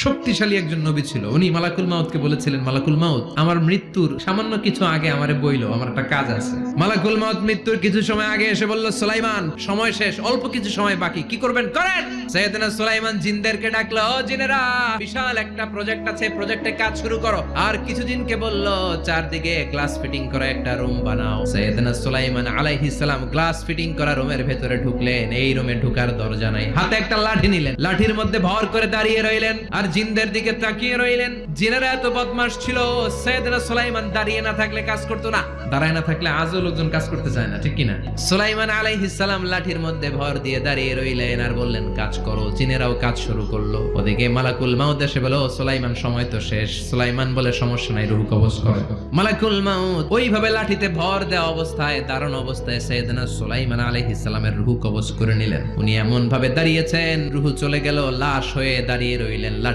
শক্তিশালী একজন নবী ছিল। উনি মালাকুল মাউতকে বলেছিলেন, মালাকুল মাউত, আমার মৃত্যুর সামান্য কিছু আগে আমারে বইলো, আমার একটা কাজ আছে। মালাকুল মাউত মৃত্যুর কিছু সময় আগে এসে বলল, সুলাইমান, সময় শেষ, অল্প কিছু সময় বাকি, কি করবেন করেন। সাইয়েদনা সুলাইমান জিনদেরকে ডাকলো, ও জিনেরা, বিশাল একটা প্রজেক্ট আছে, প্রজেক্টে কাজ শুরু করো। আর কিছু জিনকে বলল, চারদিকে গ্লাস ফিটিং করা একটা রুম বানাও। সাইয়েদনা সুলাইমান আলাইহিস সালাম গ্লাস ফিটিং করা রুমের ভেতরে ঢুকলেন। এই রুমে ঢুকার দরজা নাই, হাতে একটা লাঠি নিলেন, লাঠির মধ্যে ভর করে দাঁড়িয়ে রইলেন আর জিনদের দিকে তাকিয়ে রইলেন। জিনেরা এত বদমাশ ছিল, সাইয়েদনা সুলাইমান দাঁড়িয়ে না থাকলে কাজ করতো না, দাঁড়ায় না থাকলে আজও লোকজন কাজ করতে চায় না, ঠিক কিনা? সুলাইমান আলাইহিস সালাম লাঠির মধ্যে ভর দিয়ে দাঁড়িয়ে রইলেন আর বললেন, কাজ করো। জিনেরাও কাজ শুরু করলো। ওদিকে মালাকুল মাউত এসে বলো, সুলাইমান, সময় তো শেষ। সুলাইমান বলে, সমস্যা নাই, রূহ কবজ করো। মালাকুল মাউত ওইভাবে লাঠিতে ভর দেওয়া অবস্থায়, দারুণ অবস্থায় সাইয়েদনা সুলাইমান আলাইহিস সালামের রূহ কবজ করে নিলেন। উনি এমন ভাবে দাঁড়িয়েছেন, রূহ চলে গেল, লাশ হয়ে দাঁড়িয়ে রইলেন।